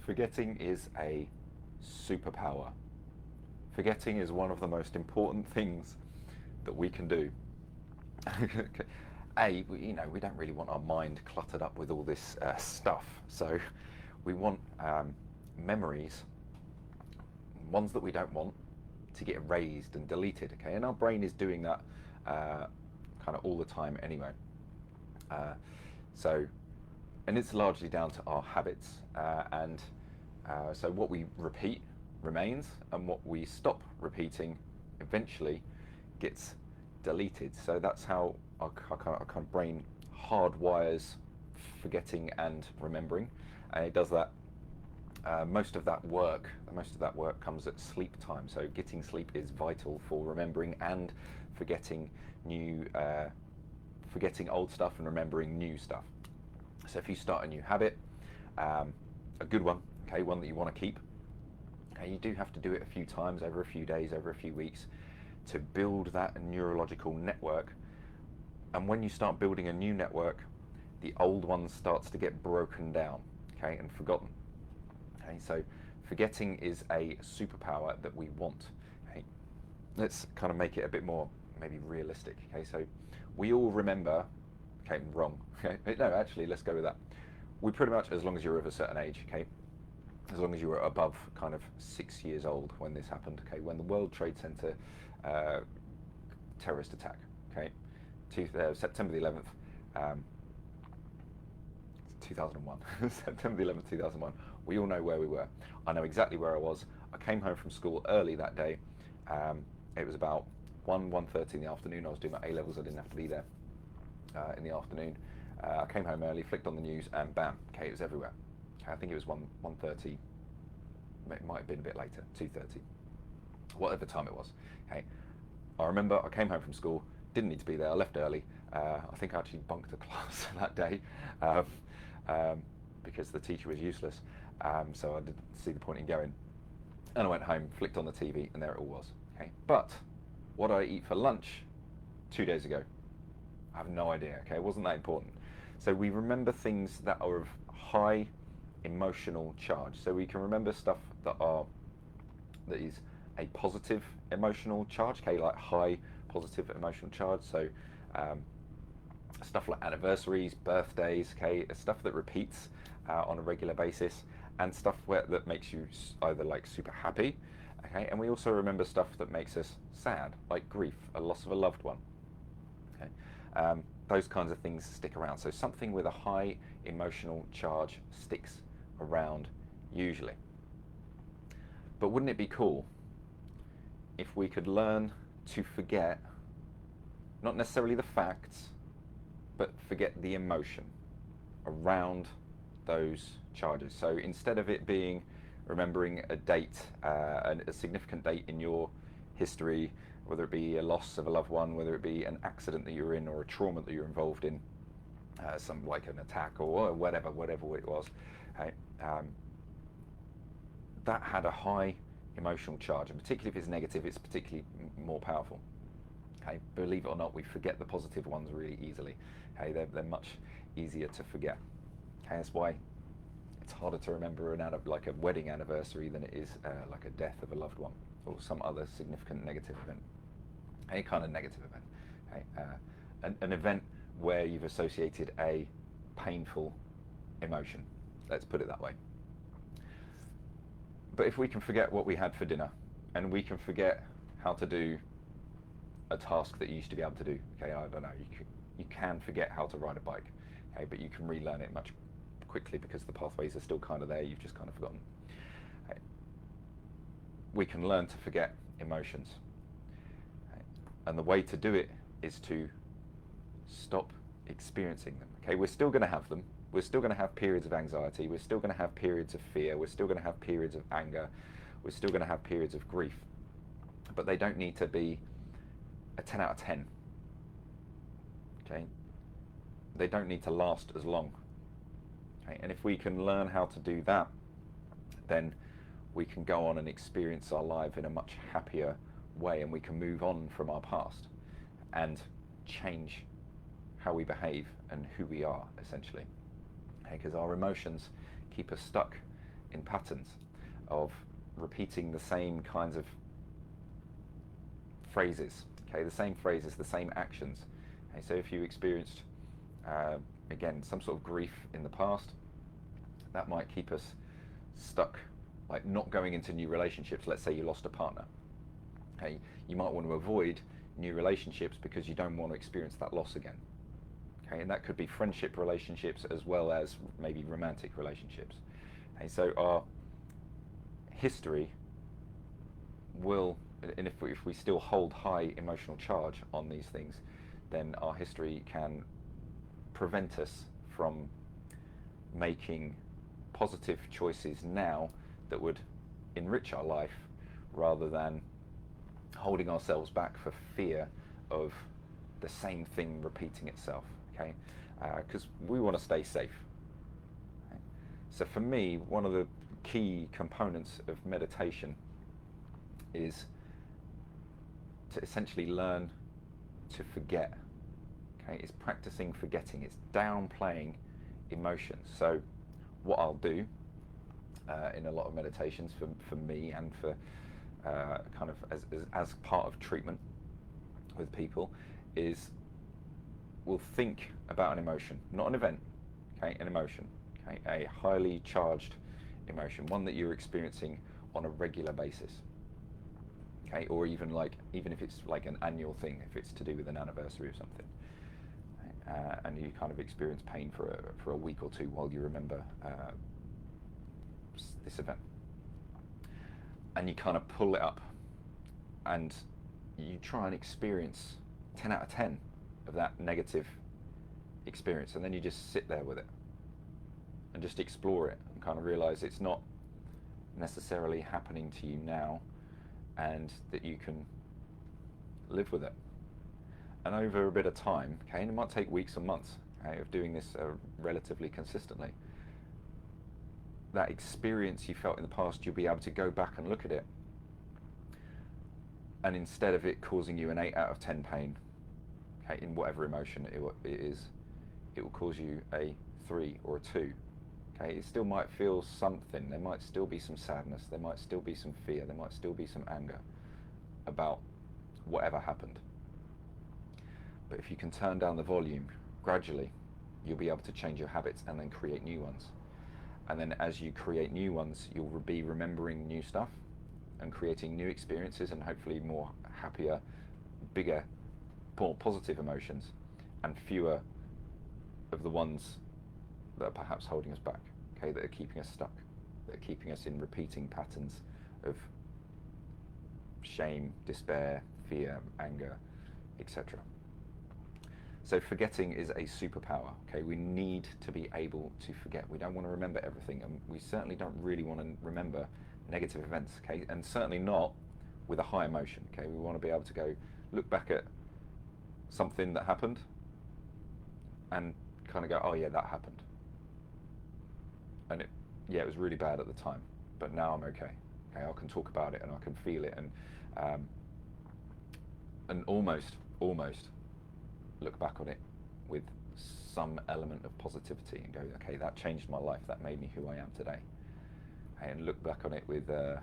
Forgetting is a superpower. Forgetting is one of the most important things that we can do. We don't really want our mind cluttered up with all this stuff, so we want memories, ones that we don't want, to get erased and deleted. Okay, and our brain is doing that kind of all the time anyway. Uh, so, and it's largely down to our habits, and so what we repeat remains, and what we stop repeating eventually gets deleted. So that's how our kind of brain hardwires forgetting and remembering, and it does that. Most of that work comes at sleep time. So getting sleep is vital for remembering and forgetting forgetting old stuff and remembering new stuff. So if you start a new habit, a good one, okay, one that you want to keep, okay, you do have to do it a few times over a few days, over a few weeks, to build that neurological network. And when you start building a new network, the old one starts to get broken down, okay, and forgotten. Okay, so forgetting is a superpower that we want. Okay, let's kind of make it a bit more maybe realistic. Okay, so we all remember. Okay, wrong. Okay, no, actually, let's go with that. We pretty much, as long as you're of a certain age, okay, as long as you were above kind of 6 years old when this happened, okay, when the World Trade Center terrorist attack, okay, September the 11th, 2001, September the 11th, 2001. We all know where we were. I know exactly where I was. I came home from school early that day. It was about 1:30 in the afternoon. I was doing my A-levels. I didn't have to be there in the afternoon. I came home early, flicked on the news, and bam, okay, it was everywhere. Okay, I think it was 1:30. It might have been a bit later, 2:30, whatever time it was. Okay, I remember I came home from school, didn't need to be there. I left early. I think I actually bunked a class that day because the teacher was useless. So I didn't see the point in going. And I went home, flicked on the TV, and there it all was. Okay, but what did I eat for lunch 2 days ago? I have no idea. Okay, it wasn't that important. So we remember things that are of high emotional charge. So we can remember stuff that is a positive emotional charge. Okay, like high positive emotional charge. So stuff like anniversaries, birthdays. Okay, stuff that repeats on a regular basis, and stuff that makes you either like super happy. Okay, and we also remember stuff that makes us sad, like grief, a loss of a loved one. Okay, those kinds of things stick around. So something with a high emotional charge sticks around usually. But wouldn't it be cool if we could learn to forget, not necessarily the facts, but forget the emotion around those charges? So instead of it being remembering a date, a significant date in your history, whether it be a loss of a loved one, whether it be an accident that you're in, or a trauma that you're involved in, some like an attack or whatever it was, okay, that had a high emotional charge, and particularly if it's negative, it's particularly more powerful. Okay, believe it or not, we forget the positive ones really easily. Okay, they're much easier to forget. Okay, that's why it's harder to remember like a wedding anniversary than it is like a death of a loved one or some other significant negative event. Any kind of negative event. Okay, an event where you've associated a painful emotion. Let's put it that way. But if we can forget what we had for dinner, and we can forget how to do a task that you used to be able to do, okay, I don't know, you can forget how to ride a bike, okay, but you can relearn it much quickly because the pathways are still kind of there, you've just kind of forgotten. Okay. We can learn to forget emotions. Okay. And the way to do it is to stop experiencing them. Okay, we're still going to have them. We're still going to have periods of anxiety. We're still going to have periods of fear. We're still going to have periods of anger. We're still going to have periods of grief. But they don't need to be a 10 out of 10. Okay? They don't need to last as long. Okay? And if we can learn how to do that, then we can go on and experience our life in a much happier way, and we can move on from our past and change how we behave and who we are, essentially. Because our emotions keep us stuck in patterns of repeating the same kinds of phrases, okay, the same phrases, the same actions. Okay, so if you experienced, again, some sort of grief in the past, that might keep us stuck, like not going into new relationships. Let's say you lost a partner. Okay, you might want to avoid new relationships because you don't want to experience that loss again. Okay, and that could be friendship relationships as well as maybe romantic relationships. Okay, so our history will, and if we still hold high emotional charge on these things, then our history can prevent us from making positive choices now that would enrich our life, rather than holding ourselves back for fear of the same thing repeating itself. Okay, because we want to stay safe. Okay? So for me, one of the key components of meditation is to essentially learn to forget. Okay, it's practicing forgetting. It's downplaying emotions. So what I'll do in a lot of meditations for me and for kind of as part of treatment with people is we'll think about an emotion, not an event, okay, an emotion, okay, a highly charged emotion, one that you're experiencing on a regular basis, okay, or even if it's like an annual thing, if it's to do with an anniversary or something, and you kind of experience pain for a week or two while you remember this event, and you kind of pull it up, and you try and experience 10 out of 10 of that negative experience, and then you just sit there with it and just explore it and kind of realize it's not necessarily happening to you now, and that you can live with it. And over a bit of time, okay, and it might take weeks or months, okay, of doing this relatively consistently, that experience you felt in the past, you'll be able to go back and look at it, and instead of it causing you an 8 out of 10 pain, okay, in whatever emotion it is, it will cause you a 3 or a 2. Okay, it still might feel something. There might still be some sadness. There might still be some fear. There might still be some anger about whatever happened. But if you can turn down the volume gradually, you'll be able to change your habits and then create new ones. And then as you create new ones, you'll be remembering new stuff and creating new experiences, and hopefully more happier, bigger, more positive emotions, and fewer of the ones that are perhaps holding us back, okay, that are keeping us stuck, that are keeping us in repeating patterns of shame, despair, fear, anger, etc. So forgetting is a superpower, okay? We need to be able to forget. We don't want to remember everything, and we certainly don't really want to remember negative events, okay? And certainly not with a high emotion, okay? We want to be able to go look back at something that happened and kind of go, oh yeah, that happened. And it was really bad at the time, but now I'm okay. Okay, I can talk about it and I can feel it, and almost look back on it with some element of positivity and go, okay, that changed my life, that made me who I am today. And look back on it with, for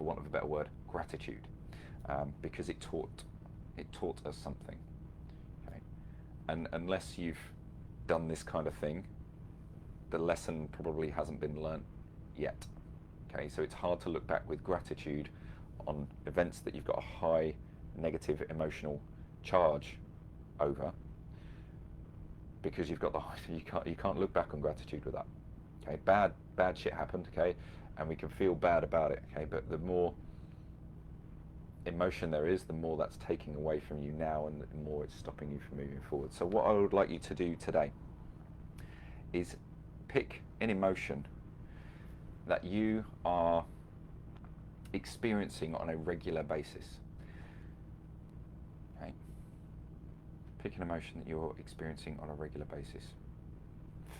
want of a better word, gratitude, because it taught us something. Okay? And unless you've done this kind of thing, the lesson probably hasn't been learnt yet. Okay, so it's hard to look back with gratitude on events that you've got a high negative emotional charge over, because you've got you can't look back on gratitude with that. Okay, bad shit happened, okay, and we can feel bad about it, okay, but the more emotion there is, the more that's taking away from you now, and the more it's stopping you from moving forward. So what I would like you to do today is pick an emotion that you are experiencing on a regular basis. Okay? Pick an emotion that you're experiencing on a regular basis.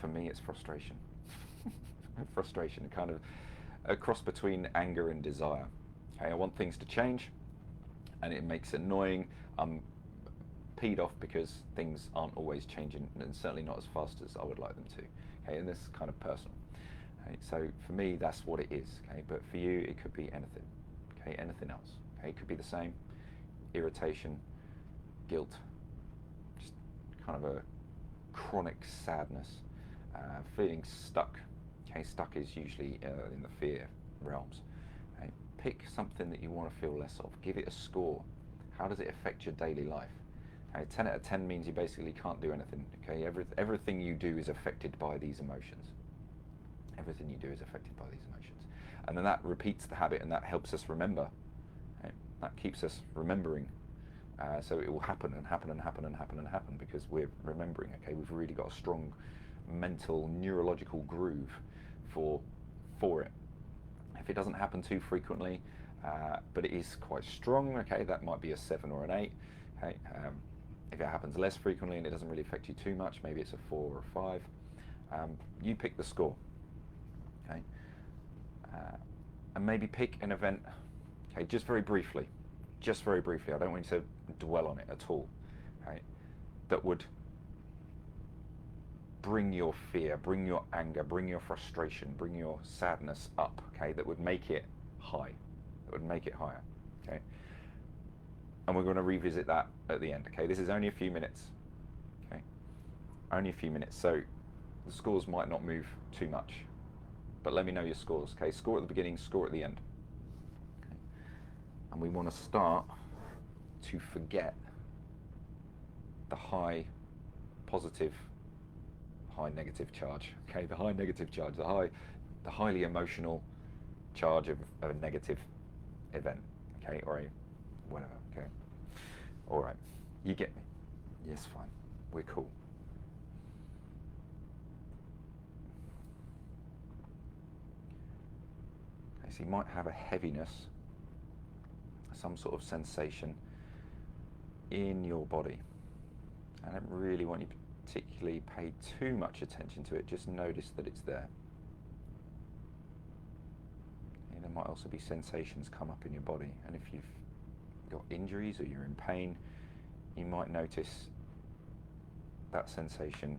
For me, it's frustration. Frustration, kind of a cross between anger and desire. Okay, I want things to change, and it makes it annoying. I'm peed off because things aren't always changing, and certainly not as fast as I would like them to. Okay, and this is kind of personal. Okay, so for me, that's what it is. Okay, but for you, it could be anything. Okay, anything else. Okay, it could be the same: irritation, guilt, just kind of a chronic sadness, feeling stuck. Okay, stuck is usually in the fear realms. Okay, pick something that you want to feel less of. Give it a score. How does it affect your daily life? Okay, 10 out of 10 means you basically can't do anything. Okay, everything you do is affected by these emotions. Everything you do is affected by these emotions. And then that repeats the habit, and that helps us remember. Okay? That keeps us remembering. So it will happen and happen and happen and happen and happen because we're remembering. Okay, we've really got a strong mental, neurological groove for it. If it doesn't happen too frequently, but it is quite strong, okay, that might be a 7 or an 8. Okay, if it happens less frequently and it doesn't really affect you too much, maybe it's a 4 or a 5. You pick the score. Okay, and maybe pick an event. Okay, just very briefly. I don't want you to dwell on it at all. Okay, that would bring your fear, bring your anger, bring your frustration, bring your sadness up. Okay, that would make it high. That would make it higher. Okay, and we're going to revisit that at the end. Okay, this is only a few minutes. Okay, only a few minutes. So the scores might not move too much, but let me know your scores. Okay, score at the beginning, score at the end. Okay. And we want to start to forget the high positive, high negative charge. Okay, the high negative charge, the highly emotional charge of a negative event. Okay, or a whatever. Okay, all right, you get me. Yes, fine, we're cool. Okay, so you might have a heaviness, some sort of sensation in your body. I don't really want you to particularly pay too much attention to it, just notice that it's there. And there might also be sensations come up in your body, and if you've got injuries or you're in pain, you might notice that sensation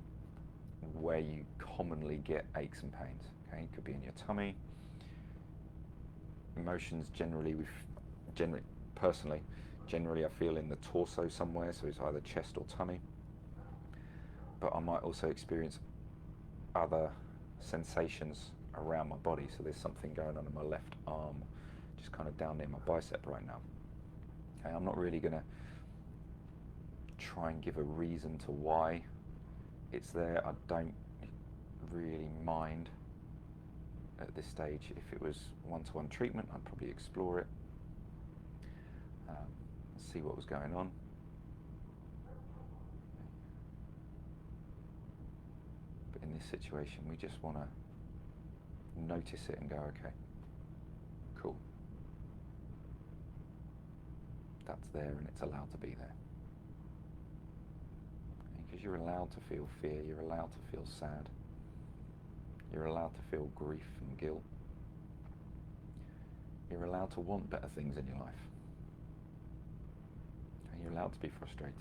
where you commonly get aches and pains. Okay, it could be in your tummy. Emotions generally, generally I feel in the torso somewhere, so it's either chest or tummy. But I might also experience other sensations around my body. So there's something going on in my left arm, just kind of down near my bicep right now. Okay, I'm not really going to try and give a reason to why it's there. I don't really mind at this stage. If it was one-to-one treatment, I'd probably explore it, see what was going on. But in this situation, we just want to notice it and go, okay, cool. That's there and it's allowed to be there. Because you're allowed to feel fear, you're allowed to feel sad, you're allowed to feel grief and guilt. You're allowed to want better things in your life. And you're allowed to be frustrated.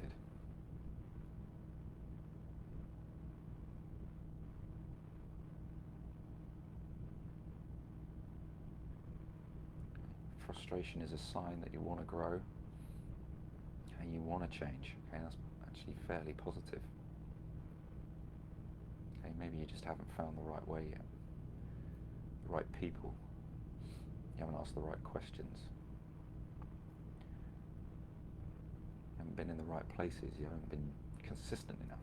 Frustration is a sign that you want to grow and you want to change. Okay, that's actually fairly positive. Okay, maybe you just haven't found the right way yet, the right people. You haven't asked the right questions. You haven't been in the right places. You haven't been consistent enough.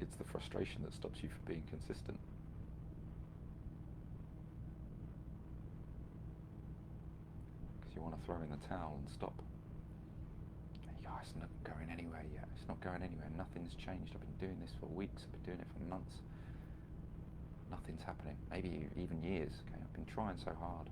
It's the frustration that stops you from being consistent. Because you want to throw in the towel and stop. It's not going anywhere yet. It's not going anywhere. Nothing's changed. I've been doing this for weeks. I've been doing it for months. Nothing's happening. Maybe even years. Okay, I've been trying so hard.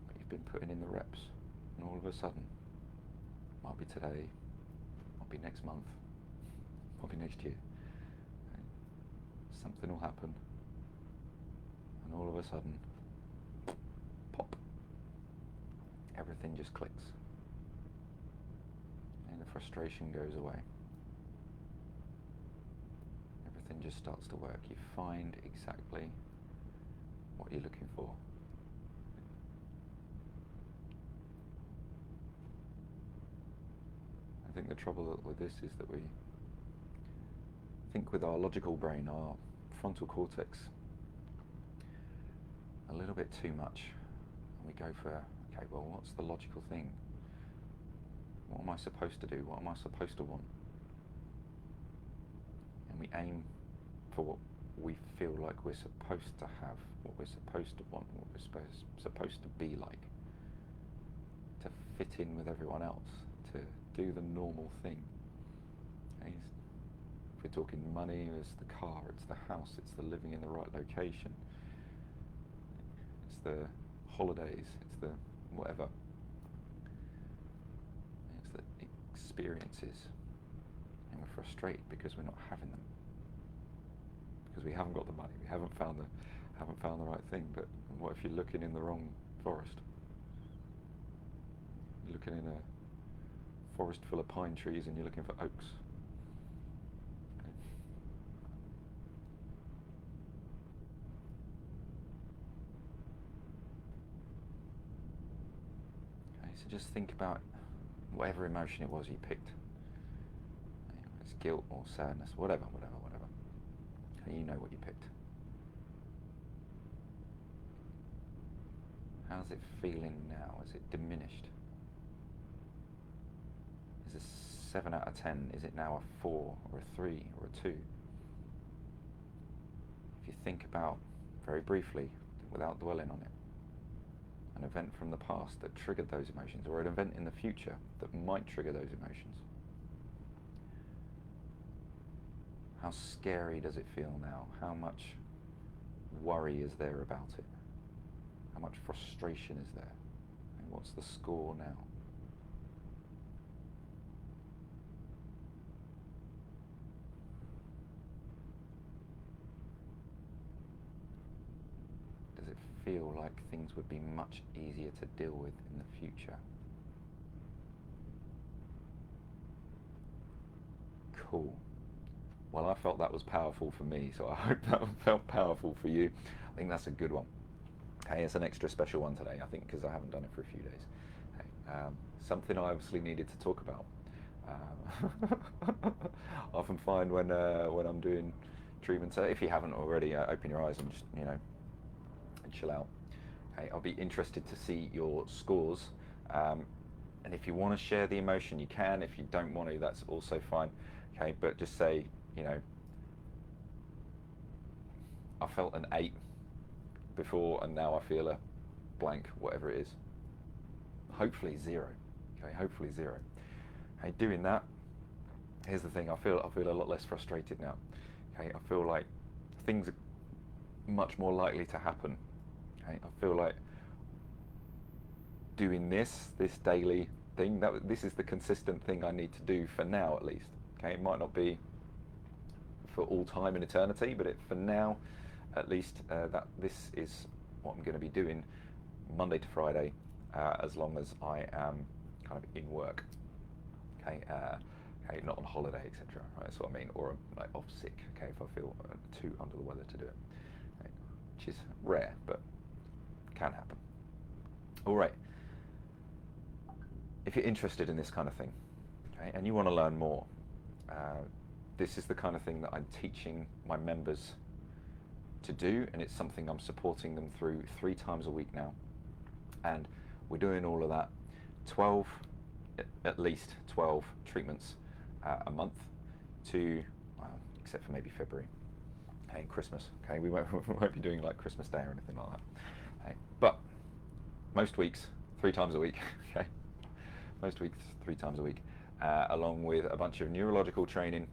But you've been putting in the reps, and all of a sudden, might be today, might be next month, might be next year. Okay. Something will happen, And all of a sudden, pop, everything just clicks. And the frustration goes away. Everything just starts to work. You find exactly what you're looking for. I think the trouble with this is that we think with our logical brain, our frontal cortex, a little bit too much. And we go for, okay, well, what's the logical thing? What am I supposed to do? What am I supposed to want? And we aim for what we feel like we're supposed to have, what we're supposed to want, what we're supposed to be like, to fit in with everyone else, to do the normal thing. And if we're talking money, it's the car, it's the house, it's the living in the right location, it's the holidays, it's the whatever. It's the experiences. And we're frustrated because we're not having them. Because we haven't got the money, we haven't found the right thing. But what if you're looking in the wrong forest? You're looking in a forest full of pine trees and you're looking for oaks. Okay, so just think about whatever emotion it was you picked. It's guilt or sadness, whatever. And you know what you picked. How's it feeling now? Is it diminished? Is a 7 out of 10, is it now a 4 or a 3 or a 2? If you think about, very briefly, without dwelling on it, an event from the past that triggered those emotions, or an event in the future that might trigger those emotions. How scary does it feel now? How much worry is there about it? How much frustration is there? And what's the score now? Does it feel like things would be much easier to deal with in the future? Cool. Well, I felt that was powerful for me, so I hope that felt powerful for you. I think that's a good one. Okay, it's an extra special one today, I think, because I haven't done it for a few days. Okay, something I obviously needed to talk about. I often find when I'm doing treatments, if you haven't already, open your eyes and just, and chill out. Okay, I'll be interested to see your scores. And if you want to share the emotion, you can. If you don't want to, that's also fine. Okay, but just say, I felt an 8 before and now I feel a blank, whatever it is. Hopefully 0. Okay, hopefully 0. Okay, doing that, here's the thing, I feel a lot less frustrated now. Okay, I feel like things are much more likely to happen. Okay, I feel like doing this daily thing, this is the consistent thing I need to do for now at least. Okay, it might not be for all time and eternity, but for now, at least, that this is what I'm going to be doing Monday to Friday, as long as I am kind of in work. Okay, okay, not on holiday, etc. Right, that's what I mean, or like off sick. Okay, if I feel too under the weather to do it, okay, which is rare, but can happen. All right. If you're interested in this kind of thing, okay, and you want to learn more, this is the kind of thing that I'm teaching my members to do, and it's something I'm supporting them through 3 times a week now. And we're doing all of that, 12, at least 12 treatments a month to, well, except for maybe February, okay, and Christmas. Okay, we won't be doing like Christmas Day or anything like that. Okay, but most weeks, 3 times a week. Okay, most weeks, 3 times a week, along with a bunch of neurological training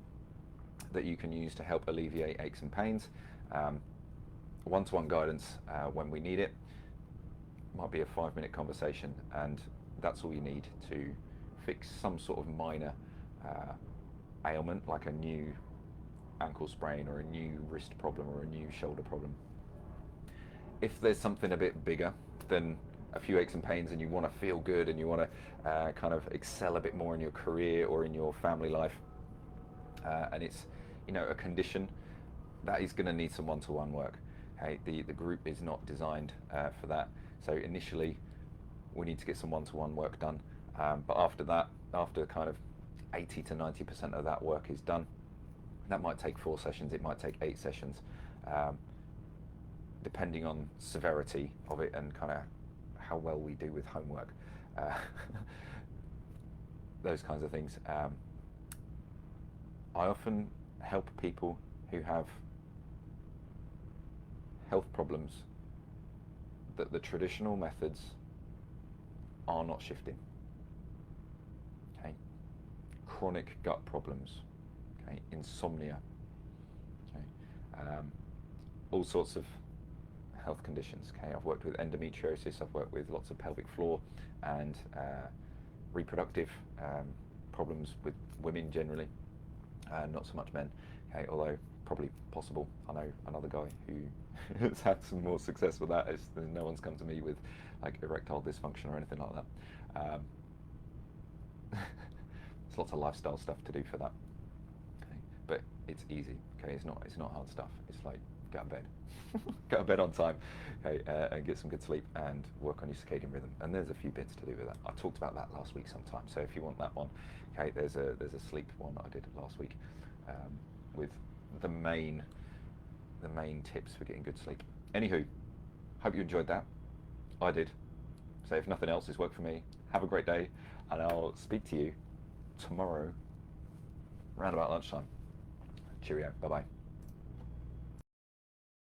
that you can use to help alleviate aches and pains. One-to-one guidance when we need it. Might be a 5-minute conversation, and that's all you need to fix some sort of minor ailment, like a new ankle sprain or a new wrist problem or a new shoulder problem. If there's something a bit bigger than a few aches and pains, and you want to feel good and you want to kind of excel a bit more in your career or in your family life, and it's, you know, a condition that is going to need some one-to-one work. Okay, the group is not designed for that. So initially, we need to get some one-to-one work done. But after that, after kind of 80 to 90% of that work is done, that might take 4 sessions, it might take 8 sessions, depending on severity of it and kind of how well we do with homework. Those kinds of things. I often help people who have health problems that the traditional methods are not shifting. Okay, chronic gut problems, okay, insomnia, okay, all sorts of health conditions. Okay, I've worked with endometriosis. I've worked with lots of pelvic floor and reproductive problems with women generally, not so much men. Okay, although probably possible. I know another guy who has had some more success with that. No one's come to me with like erectile dysfunction or anything like that. There's lots of lifestyle stuff to do for that. Okay, but it's easy. Okay, it's not hard stuff. It's like go to bed, go to bed on time, okay, and get some good sleep and work on your circadian rhythm. And there's a few bits to do with that. I talked about that last week sometime. So if you want that one, okay, there's a sleep one that I did last week with the main tips for getting good sleep. Anywho, hope you enjoyed that. I did. So if nothing else, it's worked for me. Have a great day, and I'll speak to you tomorrow around about lunchtime. Cheerio. Bye bye.